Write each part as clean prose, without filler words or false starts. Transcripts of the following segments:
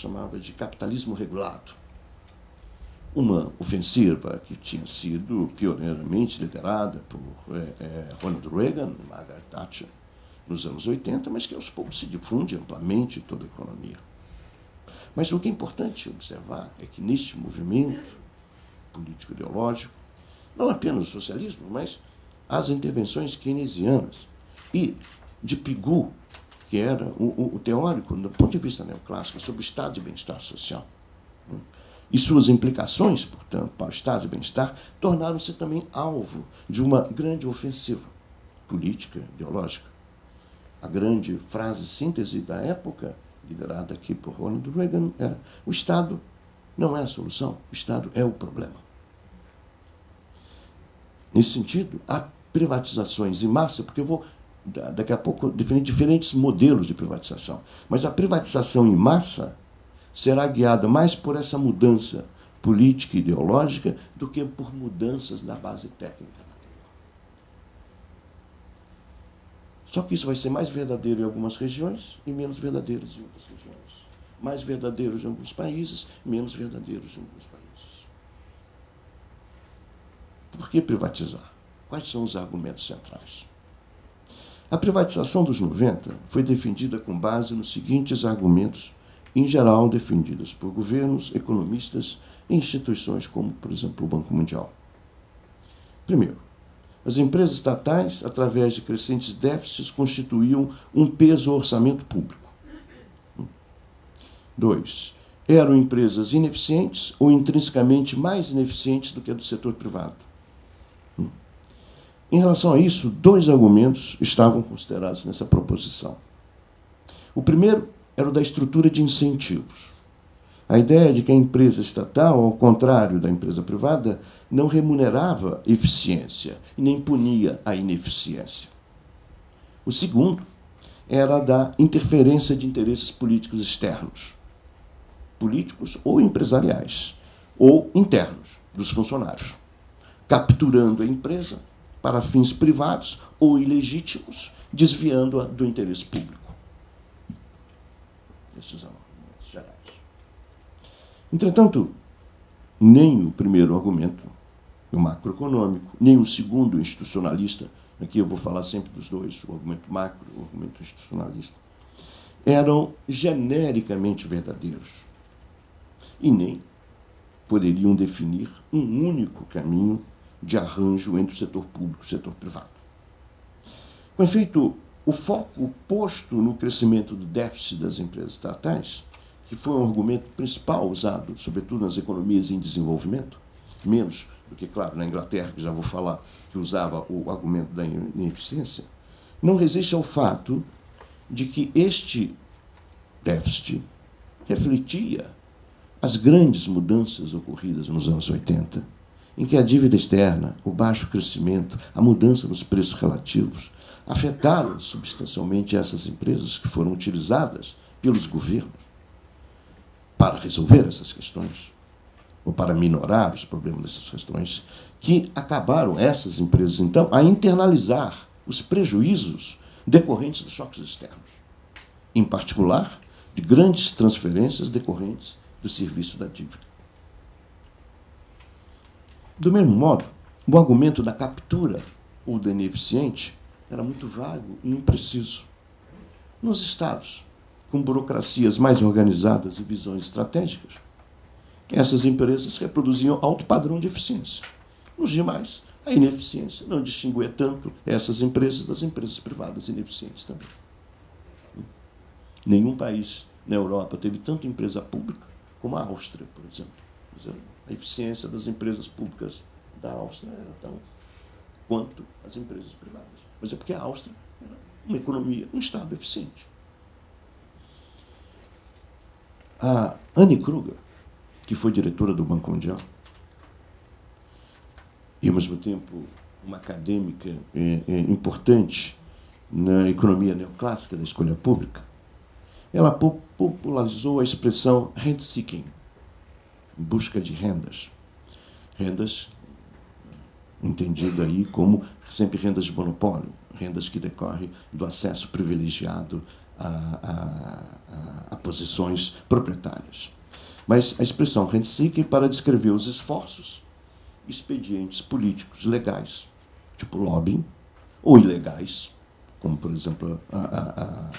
chamava de capitalismo regulado. Uma ofensiva que tinha sido pioneiramente liderada por Ronald Reagan e Margaret Thatcher nos anos 80, mas que aos poucos se difunde amplamente em toda a economia. Mas o que é importante observar é que neste movimento político-ideológico, não apenas o socialismo, mas as intervenções keynesianas e de Pigou, que era o teórico, do ponto de vista neoclássico, sobre o estado de bem-estar social, e suas implicações, portanto, para o estado de bem-estar, tornaram-se também alvo de uma grande ofensiva política, ideológica. A grande frase síntese da época, liderada aqui por Ronald Reagan, era: o Estado não é a solução, o Estado é o problema. Nesse sentido, há privatizações em massa, porque eu vou, daqui a pouco, definir diferentes modelos de privatização, mas a privatização em massa será guiada mais por essa mudança política e ideológica do que por mudanças na base técnica material. Só que isso vai ser mais verdadeiro em algumas regiões e menos verdadeiro em outras regiões. Mais verdadeiro em alguns países, menos verdadeiro em alguns países. Por que privatizar? Quais são os argumentos centrais? A privatização dos 90 foi defendida com base nos seguintes argumentos, em geral defendidas por governos, economistas e instituições como, por exemplo, o Banco Mundial. Primeiro, as empresas estatais, através de crescentes déficits, constituíam um peso ao orçamento público. 2. Eram empresas ineficientes ou intrinsecamente mais ineficientes do que a do setor privado. Em relação a isso, 2 argumentos estavam considerados nessa proposição. O primeiro era o da estrutura de incentivos. A ideia de que a empresa estatal, ao contrário da empresa privada, não remunerava eficiência e nem punia a ineficiência. O segundo era a da interferência de interesses políticos externos, políticos ou empresariais, ou internos, dos funcionários, capturando a empresa para fins privados ou ilegítimos, desviando-a do interesse público. Estes são argumentos gerais. Entretanto, nem o primeiro argumento, o macroeconômico, nem o segundo, o institucionalista, aqui eu vou falar sempre dos dois, o argumento macro e o argumento institucionalista, eram genericamente verdadeiros e nem poderiam definir um único caminho de arranjo entre o setor público e o setor privado. Com efeito, o foco posto no crescimento do déficit das empresas estatais, que foi um argumento principal usado, sobretudo nas economias em desenvolvimento, menos do que, claro, na Inglaterra, que já vou falar, que usava o argumento da ineficiência, não resiste ao fato de que este déficit refletia as grandes mudanças ocorridas nos anos 80, em que a dívida externa, o baixo crescimento, a mudança nos preços relativos, afetaram substancialmente essas empresas que foram utilizadas pelos governos para resolver essas questões, ou para minorar os problemas dessas questões, que acabaram, essas empresas, então, a internalizar os prejuízos decorrentes dos choques externos, em particular, de grandes transferências decorrentes do serviço da dívida. Do mesmo modo, o argumento da captura ou do ineficiente era muito vago e impreciso. Nos estados, com burocracias mais organizadas e visões estratégicas, essas empresas reproduziam alto padrão de eficiência. Nos demais, a ineficiência não distinguia tanto essas empresas das empresas privadas ineficientes também. Nenhum país na Europa teve tanta empresa pública como a Áustria, por exemplo. A eficiência das empresas públicas da Áustria era tão quanto as empresas privadas. Mas é porque a Áustria era uma economia, um Estado eficiente. A Anne Kruger, que foi diretora do Banco Mundial, e, ao mesmo tempo, uma acadêmica importante na economia neoclássica da escolha pública, ela popularizou a expressão rent-seeking, em busca de rendas. Rendas, entendido aí como sempre rendas de monopólio, rendas que decorrem do acesso privilegiado a posições proprietárias. Mas a expressão Rentseeking para descrever os esforços, expedientes políticos legais, tipo lobbying, ou ilegais, como, por exemplo, a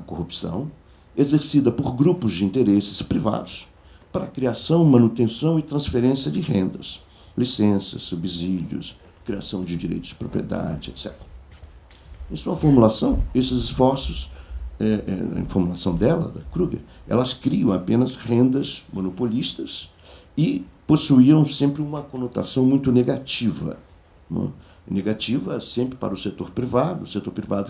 corrupção, exercida por grupos de interesses privados para a criação, manutenção e transferência de rendas, licenças, subsídios, criação de direitos de propriedade, etc. Em sua formulação, esses esforços, em formulação dela, da Kruger, elas criam apenas rendas monopolistas e possuíam sempre uma conotação muito negativa. Não? Negativa sempre para o setor privado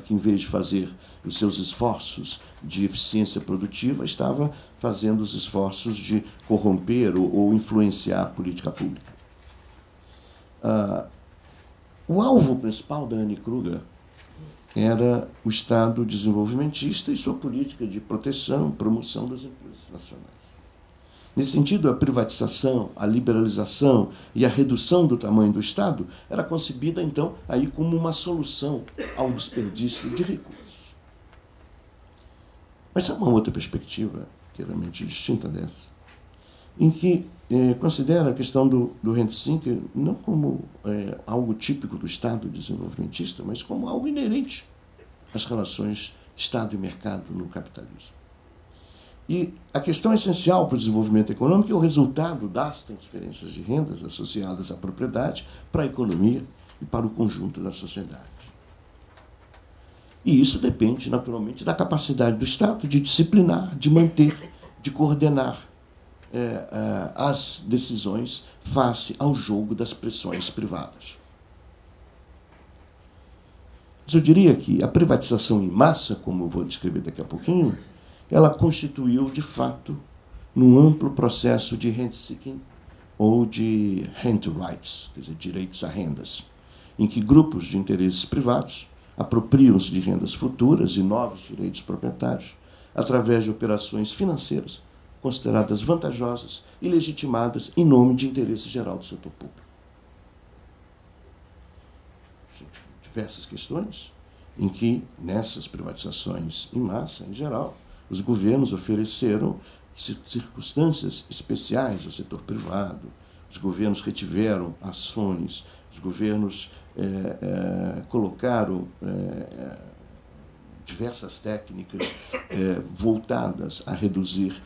que, em vez de fazer os seus esforços de eficiência produtiva, estava fazendo os esforços de corromper ou influenciar a política pública. O alvo principal da Annie Kruger era o Estado desenvolvimentista e sua política de proteção e promoção das empresas nacionais. Nesse sentido, a privatização, a liberalização e a redução do tamanho do Estado era concebida, então, aí como uma solução ao desperdício de recursos. Mas há uma outra perspectiva, inteiramente distinta dessa, em que considera a questão do Rentseeking não como algo típico do Estado desenvolvimentista, mas como algo inerente às relações Estado e mercado no capitalismo. E a questão essencial para o desenvolvimento econômico é o resultado das transferências de rendas associadas à propriedade para a economia e para o conjunto da sociedade. E isso depende, naturalmente, da capacidade do Estado de disciplinar, de manter, de coordenar as decisões face ao jogo das pressões privadas. Mas eu diria que a privatização em massa, como eu vou descrever daqui a pouquinho, ela constituiu, de fato, num amplo processo de rent-seeking ou de rent rights, quer dizer, direitos a rendas, em que grupos de interesses privados apropriam-se de rendas futuras e novos direitos proprietários através de operações financeiras consideradas vantajosas e legitimadas em nome de interesse geral do setor público. Diversas questões em que, nessas privatizações em massa, em geral, os governos ofereceram circunstâncias especiais ao setor privado, os governos retiveram ações, os governos colocaram diversas técnicas voltadas a reduzir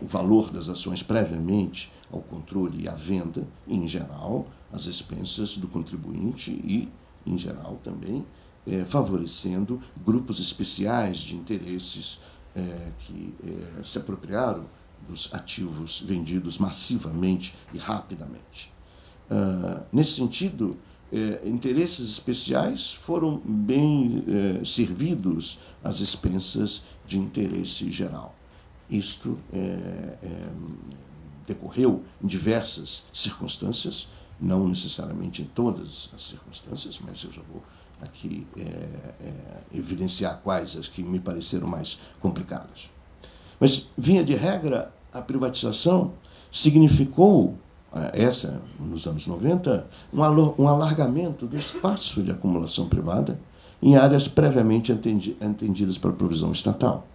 o valor das ações previamente ao controle e à venda, em geral, às expensas do contribuinte e, em geral, também favorecendo grupos especiais de interesses que se apropriaram dos ativos vendidos massivamente e rapidamente. Nesse sentido, interesses especiais foram bem servidos às expensas de interesse geral. Isto decorreu em diversas circunstâncias, não necessariamente em todas as circunstâncias, mas eu já vou aqui evidenciar quais as que me pareceram mais complicadas. Mas, via de regra, a privatização significou, nos anos 90, um alargamento do espaço de acumulação privada em áreas previamente entendidas para a provisão estatal.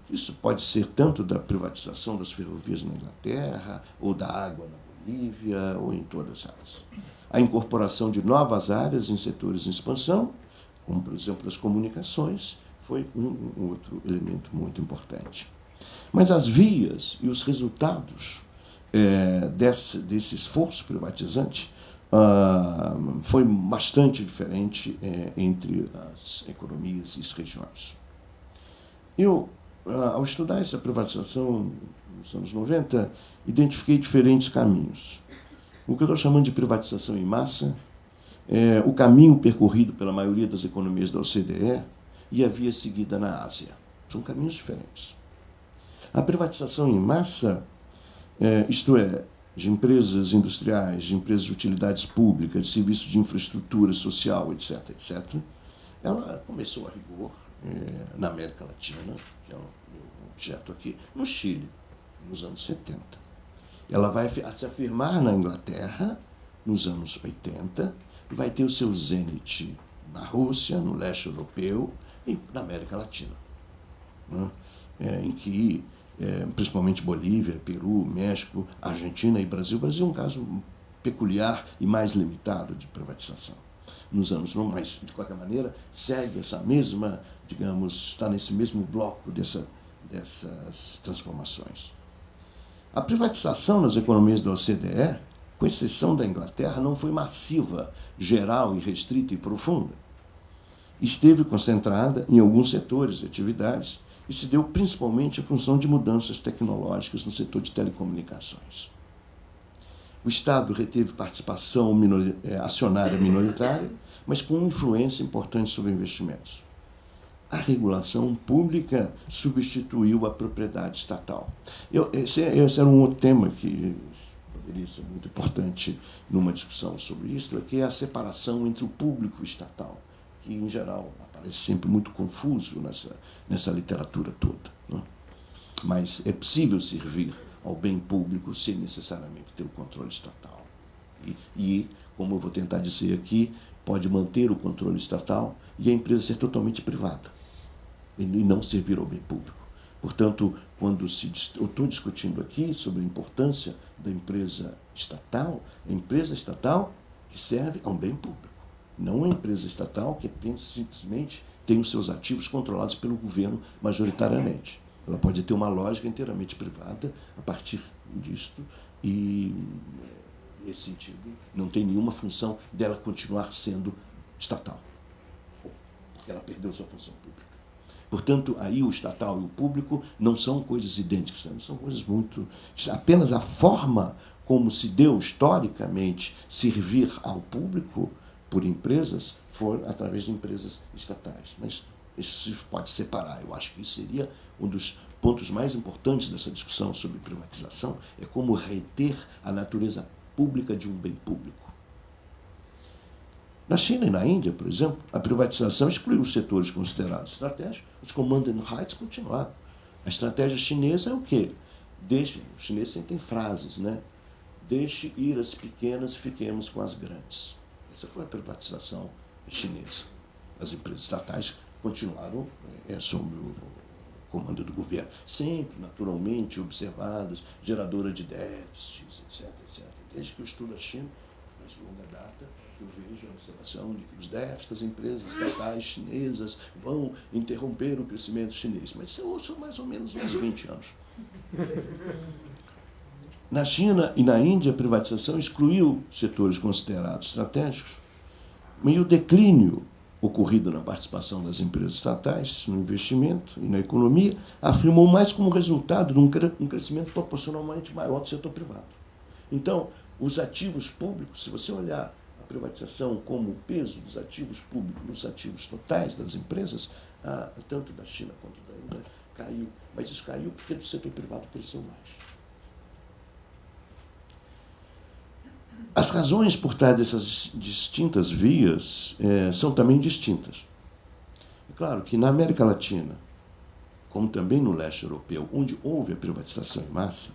Isso pode ser tanto da privatização das ferrovias na Inglaterra, ou da água na Bolívia, ou em todas elas. A incorporação de novas áreas em setores em expansão, como, por exemplo, as comunicações, foi um outro elemento muito importante. Mas as vias e os resultados desse esforço privatizante foi bastante diferente entre as economias e as regiões. Eu, ao estudar essa privatização nos anos 90, identifiquei diferentes caminhos. O que eu estou chamando de privatização em massa é o caminho percorrido pela maioria das economias da OCDE e a via seguida na Ásia. São caminhos diferentes. A privatização em massa, isto é, de empresas industriais, de empresas de utilidades públicas, de serviços de infraestrutura social, etc., etc., ela começou a rigor na América Latina, que é o meu objeto aqui, no Chile, nos anos 70. Ela vai se afirmar na Inglaterra, nos anos 80, e vai ter o seu zênite na Rússia, no leste europeu, e na América Latina, né? Em que, principalmente Bolívia, Peru, México, Argentina e Brasil. O Brasil é um caso peculiar e mais limitado de privatização. Nos anos não, mas, de qualquer maneira, segue essa mesma, digamos, está nesse mesmo bloco dessas transformações. A privatização nas economias da OCDE, com exceção da Inglaterra, não foi massiva, geral, irrestrita e profunda. Esteve concentrada em alguns setores de atividades e se deu principalmente em função de mudanças tecnológicas no setor de telecomunicações. O Estado reteve participação acionária minoritária, mas com influência importante sobre investimentos. A regulação pública substituiu a propriedade estatal. Esse era um outro tema que poderia ser muito importante numa discussão sobre isso, é que é a separação entre o público e o estatal, que, em geral, aparece sempre muito confuso nessa literatura toda, né? Mas é possível servir ao bem público sem necessariamente ter o controle estatal. E, como eu vou tentar dizer aqui, pode manter o controle estatal e a empresa ser totalmente privada e não servir ao bem público. Portanto, quando eu estou discutindo aqui sobre a importância da empresa estatal, a empresa estatal que serve a um bem público, não a empresa estatal que simplesmente tem os seus ativos controlados pelo governo majoritariamente. Ela pode ter uma lógica inteiramente privada a partir disto e, nesse sentido, não tem nenhuma função dela continuar sendo estatal, porque ela perdeu sua função pública. Portanto, aí o estatal e o público não são coisas idênticas, são coisas muito... Apenas a forma como se deu historicamente servir ao público por empresas foi através de empresas estatais. Mas isso se pode separar. Eu acho que isso seria um dos pontos mais importantes dessa discussão sobre privatização, é como reter a natureza pública de um bem público. Na China e na Índia, por exemplo, a privatização excluiu os setores considerados estratégicos. Os command and rights continuaram. A estratégia chinesa é o quê? Os chineses sempre têm frases, né? Deixe ir as pequenas, fiquemos com as grandes. Essa foi a privatização chinesa. As empresas estatais continuaram sob o comando do governo, sempre naturalmente observadas, geradora de déficits, etc, etc. Desde que eu estudo a China, mais longa data, eu vejo a observação de que os déficits das empresas estatais chinesas vão interromper o crescimento chinês. Mas isso são mais ou menos uns 20 anos. Na China e na Índia, a privatização excluiu setores considerados estratégicos, e o declínio ocorrido na participação das empresas estatais no investimento e na economia afirmou mais como resultado de um crescimento proporcionalmente maior do setor privado. Então, os ativos públicos, se você olhar a privatização como o peso dos ativos públicos nos ativos totais das empresas, tanto da China quanto da Índia, caiu. Mas isso caiu porque o setor privado cresceu mais. As razões por trás dessas distintas vias são também distintas. É claro que na América Latina, como também no leste europeu, onde houve a privatização em massa,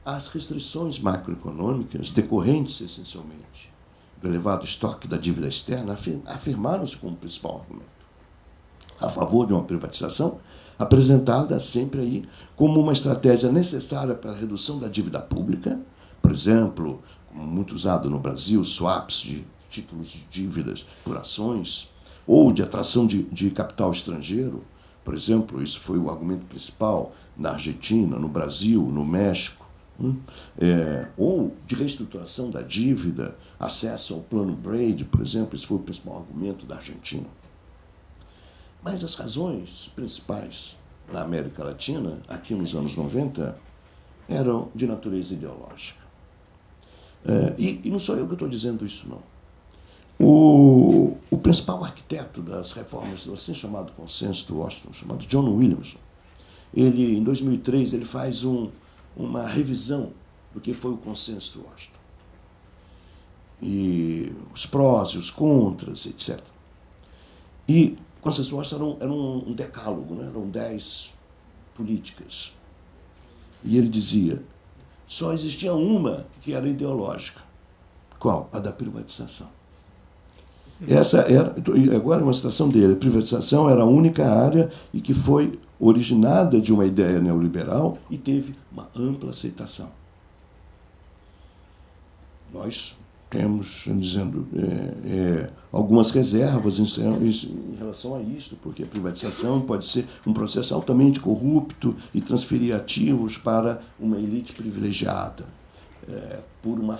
as restrições macroeconômicas, decorrentes essencialmente do elevado estoque da dívida externa, afirmaram-se como principal argumento a favor de uma privatização, apresentada sempre aí como uma estratégia necessária para a redução da dívida pública, por exemplo, muito usado no Brasil, swaps de títulos de dívidas por ações, ou de atração de capital estrangeiro. Por exemplo, isso foi o argumento principal na Argentina, no Brasil, no México. Ou de reestruturação da dívida, acesso ao plano Brady, por exemplo, esse foi o principal argumento da Argentina. Mas as razões principais na América Latina, aqui nos anos 90, eram de natureza ideológica. E não sou eu que estou dizendo isso, não. O principal arquiteto das reformas do assim chamado consenso de Washington, chamado John Williamson, ele, em 2003, ele faz uma revisão do que foi o consenso de Washington. E os prós e os contras, etc. E o consenso de Washington era um decálogo, né? Eram 10 políticas. E ele dizia, só existia uma que era ideológica. Qual? A da privatização. Essa era, agora uma citação dele, a privatização era a única área e que foi originada de uma ideia neoliberal e teve uma ampla aceitação. Nós temos, dizendo, algumas reservas em relação a isto, porque a privatização pode ser um processo altamente corrupto e transferir ativos para uma elite privilegiada, por uma